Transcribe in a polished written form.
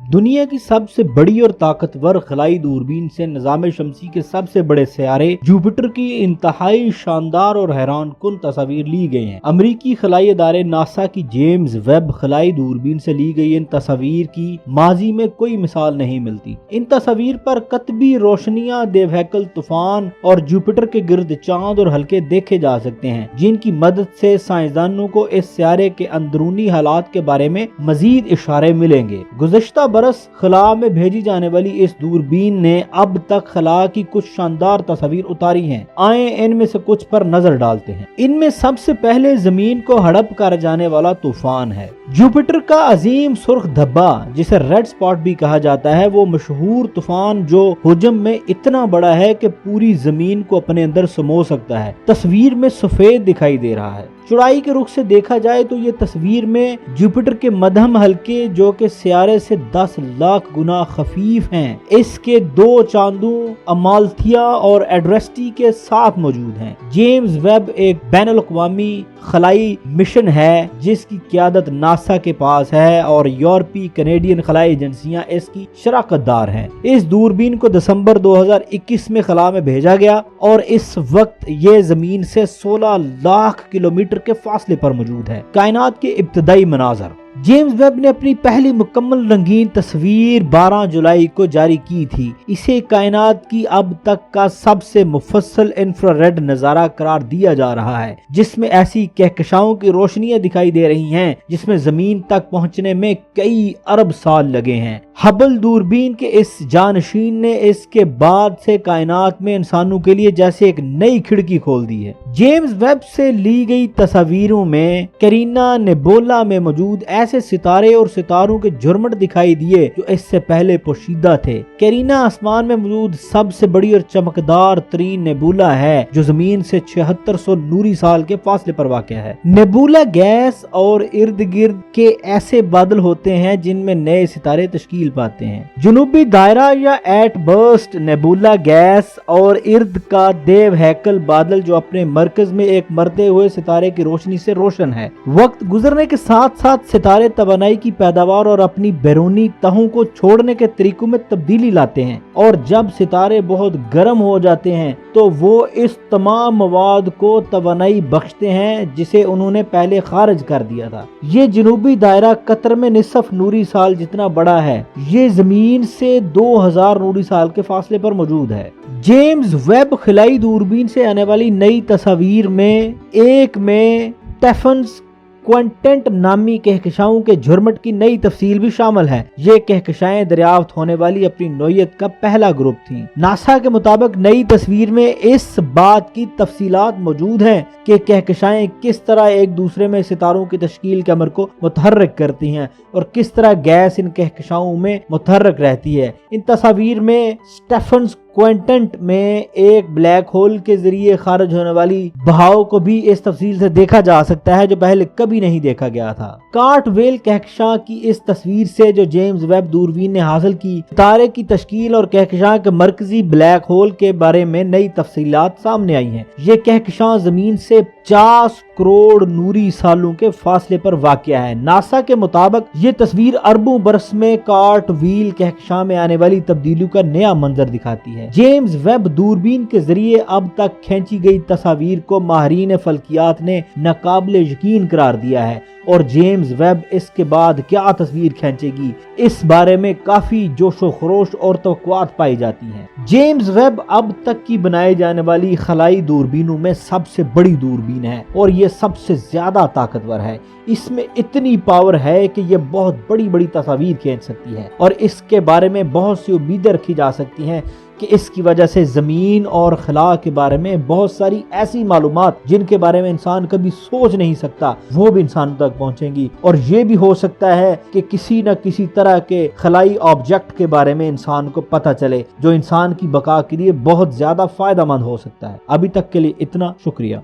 दुनिया की सबसे बड़ी और ताकतवर खलाई दूरबीन से निजाम शमसी के सबसे बड़े सियारे जुपिटर की इंतहाई शानदार और हैरान कुन तस्वीर ली गई हैं। अमरीकी खलाई अदारे नासा की जेम्स वेब खलाई दूरबीन से ली गई इन तस्वीर की माजी में कोई मिसाल नहीं मिलती। इन तस्वीर पर कतबी रोशनियां, देवहैकल तूफान और जुपिटर के गिर्द चांद और हल्के देखे जा सकते हैं, जिनकी मदद से साइंसदानों को इस सियारे के अंदरूनी हालात के बारे में मजीद इशारे मिलेंगे। गुज़श्ता बरस खला में भेजी जाने वाली इस दूरबीन ने अब तक खला की कुछ शानदार तस्वीर उतारी हैं। आए इनमें से कुछ पर नजर डालते हैं। इनमें सबसे पहले जमीन को हड़प कर जाने वाला तूफान है। जुपिटर का अजीम सुर्ख धब्बा, जिसे रेड स्पॉट भी कहा जाता है, वो मशहूर तूफान जो हुजम में इतना बड़ा है कि पूरी जमीन को अपने अंदर समो सकता है, तस्वीर में सफेद दिखाई दे रहा है। चौड़ाई के रुख से देखा जाए तो ये तस्वीर में जुपिटर के मध्यम हल्के, जो कि सियारे से 10 लाख गुना खफीफ हैं, इसके 2 चांदों अमाल्थिया और एड्रेस्टी के साथ मौजूद हैं। जेम्स वेब एक बैनुल-अक़वामी खलाई मिशन है जिसकी क़यादत नासा के पास है और यूरोपीय कनेडियन खलाई एजेंसियां इसकी शराकतदार हैं। इस दूरबीन को दिसंबर 2021 में खला में भेजा गया और इस वक्त ये जमीन से 16 लाख किलोमीटर के फासले पर मौजूद है। कायनात के इब्तदाई मनाज़र। जेम्स वेब ने अपनी पहली मुकम्मल रंगीन तस्वीर 12 जुलाई को जारी की थी। इसे कायनात की अब तक का सबसे मुफस्सल इंफ्रारेड नज़ारा करार दिया जा रहा है, जिसमें ऐसी कहकशाओं की रोशनियां दिखाई दे रही हैं जिसमें जमीन तक पहुंचने में कई अरब साल लगे हैं। हबल दूरबीन के इस जानशीन ने इसके बाद से कायनात में इंसानों के लिए जैसे एक नई खिड़की खोल दी है। जेम्स वेब से ली गई तस्वीरों में कैरिना नेबुला में मौजूद ऐसे सितारे और सितारों के झुरमुट दिखाई दिए जो इससे पहले पोशीदा थे। कैरिना आसमान में मौजूद सबसे बड़ी और चमकदार तरीन नेबुला है, जो जमीन से 7600 नूरी साल के फासले पर वाक़या है। नेबुला गैस और इर्द गिर्द के ऐसे बादल होते हैं जिनमें नए सितारे तश्कील पाते हैं। जुनूबी दायरा या एट बर्स्ट नेबुला गैस और इर्द का देव हैकल बादल, जो अपने मरकज में एक मरते हुए सितारे की रोशनी से रोशन है। वक्त गुजरने के साथ साथ सितारे तवानाई की पैदावार और अपनी बैरूनी तहों को छोड़ने के तरीकों में तब्दीली लाते हैं, और जब सितारे बहुत गर्म हो जाते हैं तो वो इस तमाम मवाद को तवानाई बख्शते हैं जिसे उन्होंने पहले खारिज कर दिया था। ये जुनूबी दायरा कतर में निसफ नूरी साल जितना बड़ा है। ये जमीन से 2000 नूरी साल के फासले पर मौजूद है। जेम्स वेब खलाई दूरबीन से आने वाली नई तस्वीर में एक में स्टेफन्स क्वांटेंट नामी कहकशाओं के झुरमुट की नई तफसील भी शामिल है। ये कहकशाएं दरियाफ्त होने वाली अपनी नौयत का पहला ग्रुप थी। नासा के मुताबिक नई तस्वीर में इस बात की तफसीलात मौजूद हैं कि कहकशाएं किस तरह एक दूसरे में सितारों की तश्कील के अमर को मुतहर्रिक करती हैं और किस तरह गैस इन कहकशाओं में मुतहर्रिक रहती है। इन तस्वीर में स्टेफन्स क्वांटेंट में एक ब्लैक होल के जरिए खारिज होने वाली बहाव को भी इस तफसील से देखा जा सकता है जो पहले कभी नहीं देखा गया था। कार्टवेल कहकशां की इस तस्वीर से जो जेम्स वेब दूरबीन ने हासिल की, तारे की तश्कील और कहकशां के मरकजी ब्लैक होल के बारे में नई तफसीलात सामने आई हैं। ये कहकशां जमीन से 50 करोड़ नूरी सालों के फासले पर वाक़या है। नासा के मुताबिक ये तस्वीर अरबों बरस में कार्टवेल कहकशां में आने वाली तब्दीलियों का नया मंजर दिखाती है। जेम्स वेब दूरबीन के जरिए अब तक खींची गई तस्वीर को माहिरीन फल्कियात ने नाकाबिले यकीन करार दिया है, और जेम्स वेब इसके बाद क्या तस्वीर खींचेगी इस बारे में काफी जोशो खरोश और तवक्कुआत पाई जाती हैं। जेम्स वेब अब तक की बनाई जाने वाली खलाई दूरबीनों में सबसे बड़ी दूरबीन है और ये सबसे ज्यादा ताकतवर है। इसमें इतनी पावर है कि ये बहुत बड़ी बड़ी तस्वीर खींच सकती है, और इसके बारे में बहुत सी उम्मीदें रखी जा सकती हैं कि इसकी वजह से जमीन और खला के बारे में बहुत सारी ऐसी मालूमात जिनके बारे में इंसान कभी सोच नहीं सकता, वो भी इंसान तक पहुंचेंगी। और ये भी हो सकता है कि किसी न किसी तरह के खलाई ऑब्जेक्ट के बारे में इंसान को पता चले जो इंसान की बका के लिए बहुत ज्यादा फायदेमंद हो सकता है। अभी तक के लिए इतना, शुक्रिया।